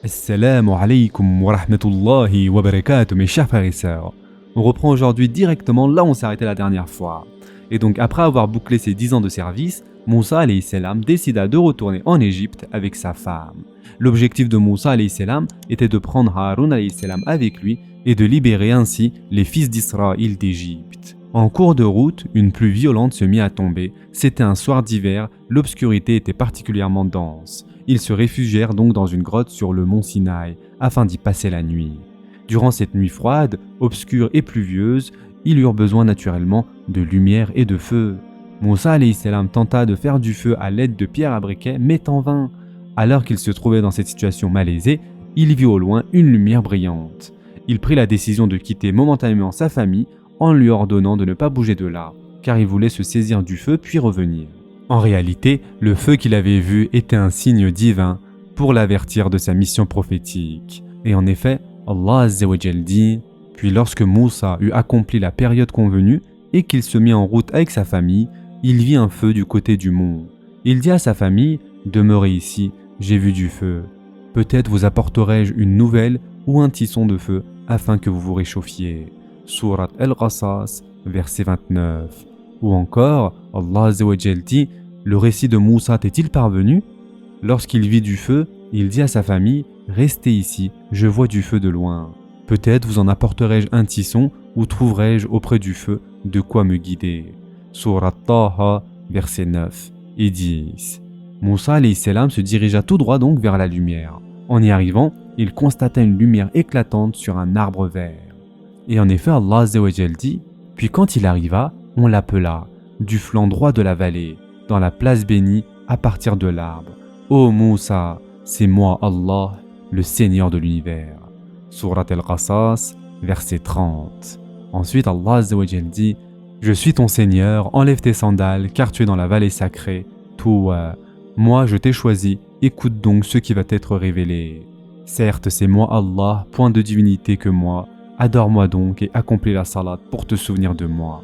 Assalamu alaikum wa rahmatullahi wa barakatuh, mes chers frères et sœurs. On reprend aujourd'hui directement là où on s'est arrêté la dernière fois. Et donc après avoir bouclé ses 10 ans de service, Moussa alayhi salam décida de retourner en Égypte avec sa femme. L'objectif de Moussa alayhi salam était de prendre Haroun alayhi salam avec lui et de libérer ainsi les fils d'Israël d'Égypte. En cours de route, une pluie violente se mit à tomber. C'était un soir d'hiver, l'obscurité était particulièrement dense. Ils se réfugièrent donc dans une grotte sur le mont Sinaï afin d'y passer la nuit. Durant cette nuit froide, obscure et pluvieuse, ils eurent besoin naturellement de lumière et de feu. Moussa alayhi salam tenta de faire du feu à l'aide de pierres à briquet, mais en vain. Alors qu'il se trouvait dans cette situation malaisée, il vit au loin une lumière brillante. Il prit la décision de quitter momentanément sa famille en lui ordonnant de ne pas bouger de là, car il voulait se saisir du feu puis revenir. En réalité, le feu qu'il avait vu était un signe divin pour l'avertir de sa mission prophétique. Et en effet, Allah Azza wa Jal dit « Puis lorsque Moussa eut accompli la période convenue et qu'il se mit en route avec sa famille, il vit un feu du côté du mont. Il dit à sa famille « Demeurez ici, j'ai vu du feu. Peut-être vous apporterai-je une nouvelle ou un tisson de feu afin que vous vous réchauffiez. » Surat Al-Qasas, verset 29. Ou encore, Allah Azza wa Jal dit « Le récit de Moussa t'est-il parvenu ?» Lorsqu'il vit du feu, il dit à sa famille « Restez ici, je vois du feu de loin. Peut-être vous en apporterai-je un tisson ou trouverai-je auprès du feu de quoi me guider. » Surat Taha, verset 9 et 10. Moussa alayhi salam se dirigea tout droit donc vers la lumière. En y arrivant, il constata une lumière éclatante sur un arbre vert. Et en effet, Allah Azza wa Jal dit « Puis quand il arriva, on l'appela, du flanc droit de la vallée, dans la place bénie, à partir de l'arbre. Ô Moussa, c'est moi Allah, le Seigneur de l'univers. » Surat Al-Qasas, verset 30. Ensuite, Allah Azza wa Jal dit « Je suis ton Seigneur, enlève tes sandales, car tu es dans la vallée sacrée. Toi, moi je t'ai choisi, écoute donc ce qui va t'être révélé. Certes, c'est moi Allah, point de divinité que moi. Adore-moi donc et accomplis la salat pour te souvenir de moi.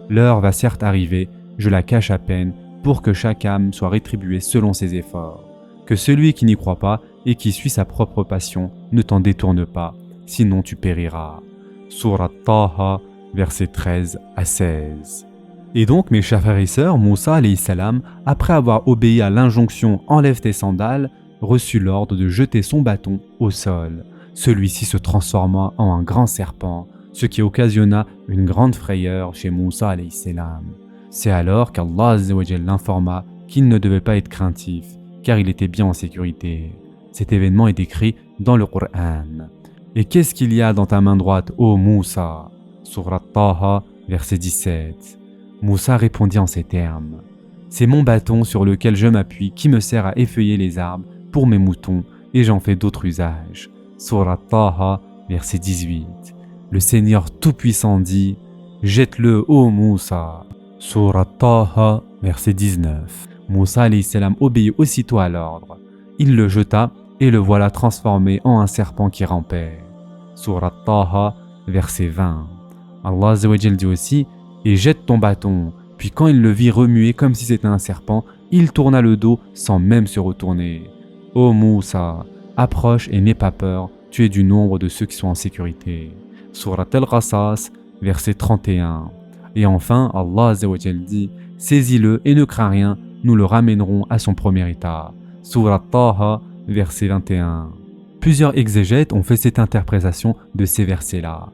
L'heure va certes arriver, je la cache à peine, pour que chaque âme soit rétribuée selon ses efforts. Que celui qui n'y croit pas et qui suit sa propre passion ne t'en détourne pas, sinon tu périras. Surat Taha, versets 13 à 16. Et donc, mes chers frères et sœurs, Moussa alayhi salam, après avoir obéi à l'injonction « Enlève tes sandales », reçut l'ordre de jeter son bâton au sol. Celui-ci se transforma en un grand serpent, ce qui occasionna une grande frayeur chez Moussa alayhi salam. C'est alors qu'Allah Azza wa Jal l'informa qu'il ne devait pas être craintif, car il était bien en sécurité. Cet événement est décrit dans le Coran. Et qu'est-ce qu'il y a dans ta main droite, ô Moussa? Surat Taha, verset 17. Moussa répondit en ces termes. C'est mon bâton sur lequel je m'appuie qui me sert à effeuiller les arbres pour mes moutons et j'en fais d'autres usages. Surat Taha, verset 18. Le Seigneur Tout-Puissant dit « Jette-le, ô Moussa » Surat Taha, verset 19. Moussa alayhi salam obéit aussitôt à l'ordre. Il le jeta et le voilà transformé en un serpent qui rampait. Surat Taha, verset 20. Allah Azza wa Jal dit aussi « Et jette ton bâton » Puis quand il le vit remuer comme si c'était un serpent, il tourna le dos sans même se retourner. « Ô Moussa, approche et n'aie pas peur, tu es du nombre de ceux qui sont en sécurité. » Surat Al-Qasas, verset 31. Et enfin, Allah Azza wa Jal dit « Saisis-le et ne crains rien, nous le ramènerons à son premier état. » Surat Taha, verset 21. Plusieurs exégètes ont fait cette interprétation de ces versets-là.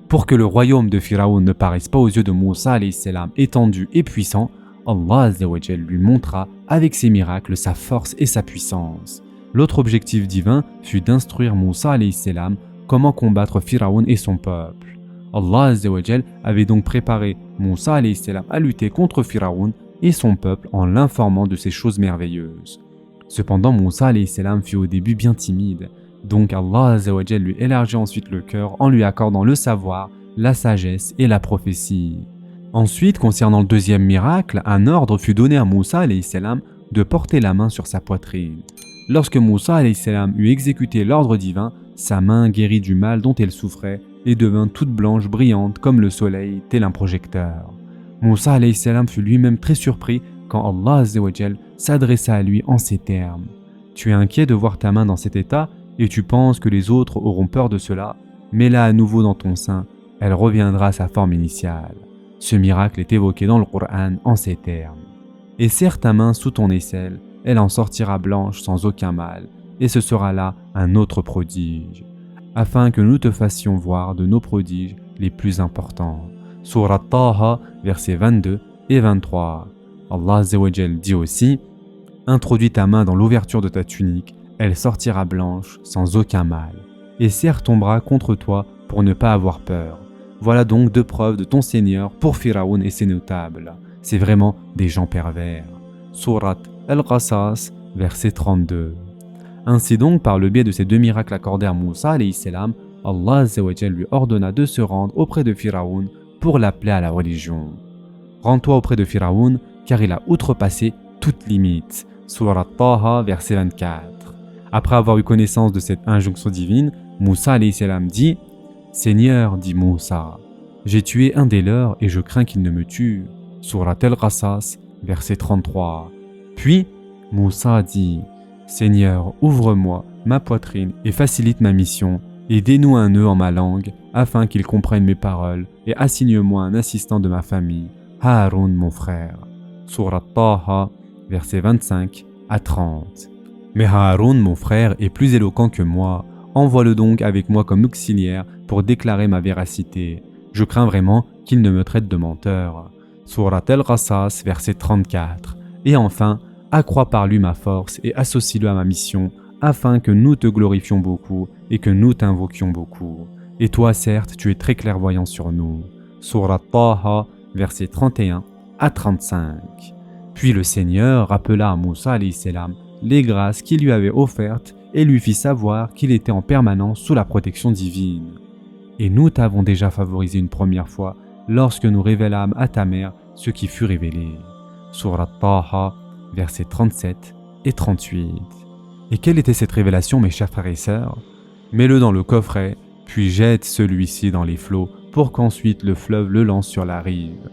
Pour que le royaume de Pharaon ne paraisse pas aux yeux de Moussa alayhi salam étendu et puissant, Allah Azza wa Jal lui montra avec ses miracles sa force et sa puissance. L'autre objectif divin fut d'instruire Moussa alayhi salam comment combattre Pharaon et son peuple. Allah Azza wa Jal avait donc préparé Moussa alayhi salam à lutter contre Pharaon et son peuple en l'informant de ces choses merveilleuses. Cependant, Moussa alayhi salam fut au début bien timide. Donc Allah Azza wa Jal lui élargit ensuite le cœur en lui accordant le savoir, la sagesse et la prophétie. Ensuite, concernant le deuxième miracle, un ordre fut donné à Moussa alayhi salam de porter la main sur sa poitrine. Lorsque Moussa alayhi salam eut exécuté l'ordre divin, sa main guérit du mal dont elle souffrait et devint toute blanche, brillante comme le soleil, tel un projecteur. Moussa alayhi salam fut lui-même très surpris quand Allah Azza wa Jal s'adressa à lui en ces termes. « Tu es inquiet de voir ta main dans cet état ? et tu penses que les autres auront peur de cela, mets-la à nouveau dans ton sein, elle reviendra à sa forme initiale. Ce miracle est évoqué dans le Coran en ces termes. Et serre ta main sous ton aisselle, elle en sortira blanche sans aucun mal, et ce sera là un autre prodige, afin que nous te fassions voir de nos prodiges les plus importants. Surat Taha, versets 22 et 23. Allah Azza wa Jal dit aussi: introduis ta main dans l'ouverture de ta tunique, elle sortira blanche sans aucun mal, et serre ton bras contre toi pour ne pas avoir peur. Voilà donc 2 preuves de ton Seigneur pour Pharaon et ses notables. C'est vraiment des gens pervers. Surat Al-Qasas, verset 32. Ainsi donc, par le biais de ces 2 miracles accordés à Moussa alayhi salam, Allah Azza wa Jal lui ordonna de se rendre auprès de Pharaon pour l'appeler à la religion. Rends-toi auprès de Pharaon, car il a outrepassé toute limite. Surat Taha, verset 24. Après avoir eu connaissance de cette injonction divine, Moussa alayhi salam dit: Seigneur, dit Moussa, j'ai tué un des leurs et je crains qu'il ne me tue. Surat Al-Qasas, verset 33. Puis, Moussa dit: Seigneur, ouvre-moi ma poitrine et facilite ma mission, et dénoue un nœud en ma langue, afin qu'il comprenne mes paroles, et assigne-moi un assistant de ma famille, Haroun mon frère. Surat Taha, versets 25 à 30. Mais Haroun mon frère est plus éloquent que moi, envoie-le donc avec moi comme auxiliaire pour déclarer ma véracité. Je crains vraiment qu'il ne me traite de menteur. Surat Al-Qasas, verset 34. Et enfin, accrois par lui ma force et associe-le à ma mission, afin que nous te glorifions beaucoup et que nous t'invoquions beaucoup. Et toi, certes, tu es très clairvoyant sur nous. Surat Taha, verset 31 à 35. Puis le Seigneur rappela à Moussa alayhi salam les grâces qu'il lui avait offertes et lui fit savoir qu'il était en permanence sous la protection divine. Et nous t'avons déjà favorisé une première fois lorsque nous révélâmes à ta mère ce qui fut révélé. Surat Taha, versets 37 et 38. Et quelle était cette révélation, mes chers frères et sœurs? Mets-le dans le coffret, puis jette celui-ci dans les flots pour qu'ensuite le fleuve le lance sur la rive.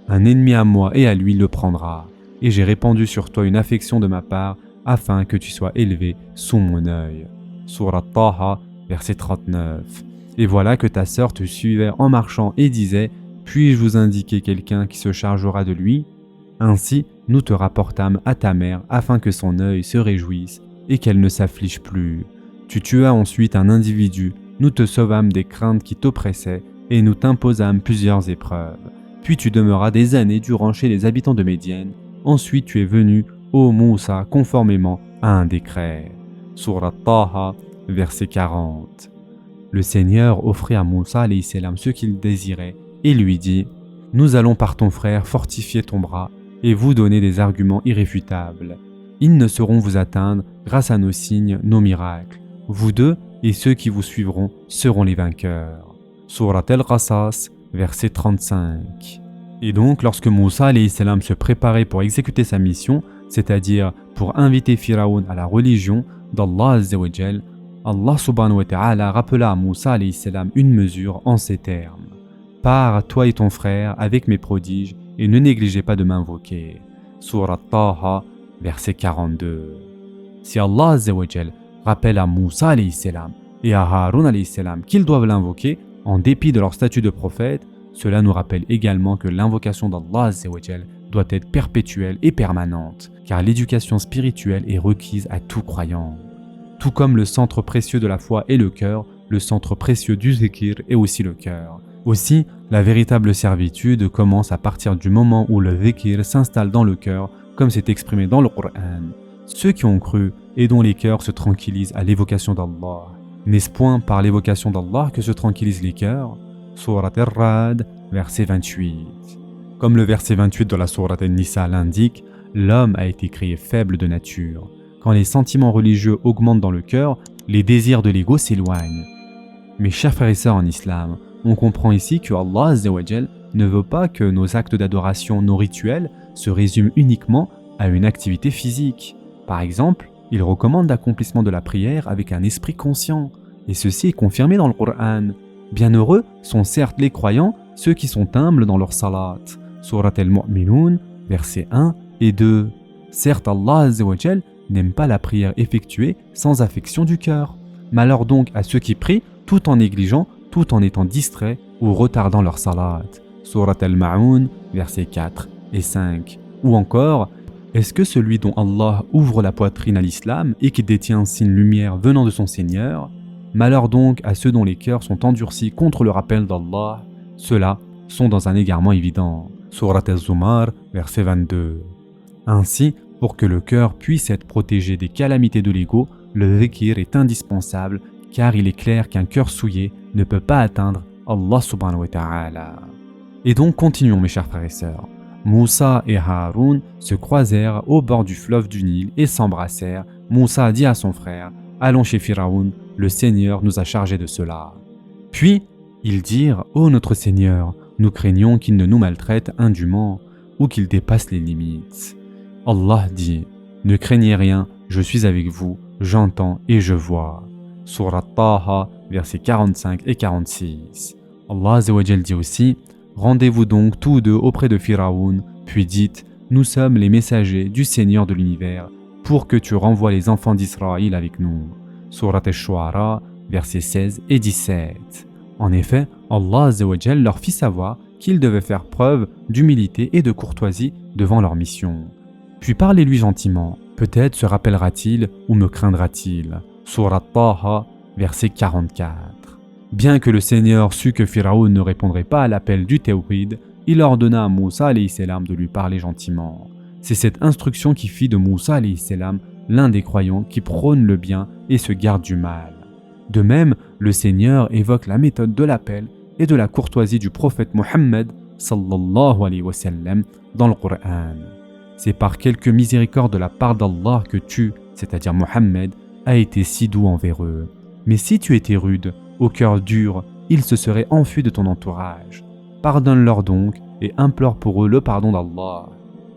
Un ennemi à moi et à lui le prendra, et j'ai répandu sur toi une affection de ma part afin que tu sois élevé sous mon œil. Surat Taha, verset 39. Et voilà que ta sœur te suivait en marchant et disait: puis-je vous indiquer quelqu'un qui se chargera de lui? Ainsi, nous te rapportâmes à ta mère afin que son œil se réjouisse et qu'elle ne s'afflige plus. Tu tuas ensuite un individu, nous te sauvâmes des craintes qui t'oppressaient et nous t'imposâmes plusieurs épreuves. Puis tu demeuras des années durant chez les habitants de Médiane. Ensuite tu es venu, ô Moussa, conformément à un décret. Surat Taha, verset 40. Le Seigneur offrit à Moussa alayhi salam ce qu'il désirait et lui dit: nous allons par ton frère fortifier ton bras et vous donner des arguments irréfutables. Ils ne sauront vous atteindre grâce à nos signes, nos miracles. Vous deux et ceux qui vous suivront seront les vainqueurs. Surat Al-Qasas, verset 35. Et donc, lorsque Moussa alayhi salam se préparait pour exécuter sa mission, c'est-à-dire pour inviter Pharaon à la religion d'Allah Azza wa Jal, Allah subhanahu wa ta'ala rappela à Moussa alayhi salam une mesure en ces termes: pars, toi et ton frère, avec mes prodiges, et ne négligez pas de m'invoquer. Surat Taha, verset 42. Si Allah Azza wa Jal rappelle à Moussa alayhi salam et à Haroun alayhi salam qu'ils doivent l'invoquer, en dépit de leur statut de prophète, cela nous rappelle également que l'invocation d'Allah Azza wa Jal doit être perpétuelle et permanente, car l'éducation spirituelle est requise à tout croyant. Tout comme le centre précieux de la foi est le cœur, le centre précieux du zikr est aussi le cœur. Aussi, la véritable servitude commence à partir du moment où le zikr s'installe dans le cœur, comme c'est exprimé dans le Coran. Ceux qui ont cru et dont les cœurs se tranquillisent à l'évocation d'Allah. N'est-ce point par l'évocation d'Allah que se tranquillisent les cœurs? Surat Ar-Ra'd, verset 28. Comme le verset 28 de la Surat An-Nisa l'indique, l'homme a été créé faible de nature. Quand les sentiments religieux augmentent dans le cœur, les désirs de l'ego s'éloignent. Mes chers frères et sœurs en islam, on comprend ici que Allah Azza wa Jal ne veut pas que nos actes d'adoration, nos rituels, se résument uniquement à une activité physique. Par exemple, il recommande l'accomplissement de la prière avec un esprit conscient, et ceci est confirmé dans le Coran. Bienheureux sont certes les croyants, ceux qui sont humbles dans leur salat. Surat Al-Mu'minun, versets 1 et 2. Certes, Allah Azza wa Jal n'aime pas la prière effectuée sans affection du cœur. Malheur donc à ceux qui prient tout en négligeant, tout en étant distraits ou retardant leur salat. Surat Al-Ma'un, versets 4 et 5. Ou encore, est-ce que celui dont Allah ouvre la poitrine à l'islam et qui détient ainsi une lumière venant de son Seigneur, malheur donc à ceux dont les cœurs sont endurcis contre le rappel d'Allah, ceux-là sont dans un égarement évident. Surat Az-Zumar, verset 22. Ainsi, pour que le cœur puisse être protégé des calamités de l'ego, le dhikr est indispensable car il est clair qu'un cœur souillé ne peut pas atteindre Allah subhanahu wa ta'ala. Et donc continuons mes chers frères et sœurs. Moussa et Haroun se croisèrent au bord du fleuve du Nil et s'embrassèrent. Moussa dit à son frère, « Allons chez Pharaon, le Seigneur nous a chargés de cela. » Puis, ils dirent, « Ô notre Seigneur, nous craignons qu'il ne nous maltraite indûment ou qu'il dépasse les limites. » Allah dit, « Ne craignez rien, je suis avec vous, j'entends et je vois. » Surat Taha, versets 45 et 46. Allah Azza wa Jal dit aussi, « Rendez-vous donc tous deux auprès de Pharaon, puis dites, nous sommes les messagers du Seigneur de l'univers, pour que tu renvoies les enfants d'Israël avec nous. » Surat Ash-Shu'ara, versets 16 et 17. En effet, Allah Azza wa Jal leur fit savoir qu'ils devaient faire preuve d'humilité et de courtoisie devant leur mission. Puis parlez-lui gentiment, peut-être se rappellera-t-il ou me craindra-t-il. Surat Taha, verset 44. Bien que le Seigneur sût que Pharaon ne répondrait pas à l'appel du Tawhid, il ordonna à Moussa alayhi salam de lui parler gentiment. C'est cette instruction qui fit de Moussa alayhi salam l'un des croyants qui prônent le bien et se gardent du mal. De même, le Seigneur évoque la méthode de l'appel et de la courtoisie du prophète Mohammed sallallahu alayhi wa sallam dans le Coran. C'est par quelque miséricorde de la part d'Allah que tu, c'est-à-dire Mohammed, as été si doux envers eux. Mais si tu étais rude, au cœur dur, ils se seraient enfuis de ton entourage. Pardonne-leur donc et implore pour eux le pardon d'Allah.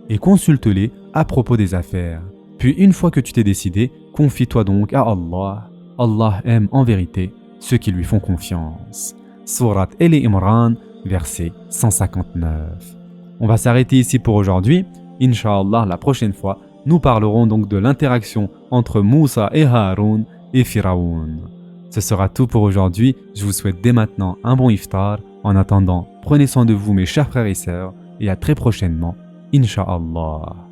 Et consulte-les à propos des affaires. Puis une fois que tu t'es décidé, confie-toi donc à Allah. Allah aime en vérité ceux qui lui font confiance. Surat Al-Imran, verset 159. On va s'arrêter ici pour aujourd'hui. Inch'Allah, la prochaine fois, nous parlerons donc de l'interaction entre Moussa et Haroun et Pharaon. Ce sera tout pour aujourd'hui. Je vous souhaite dès maintenant un bon iftar. En attendant, prenez soin de vous mes chers frères et sœurs et à très prochainement, Inch'Allah.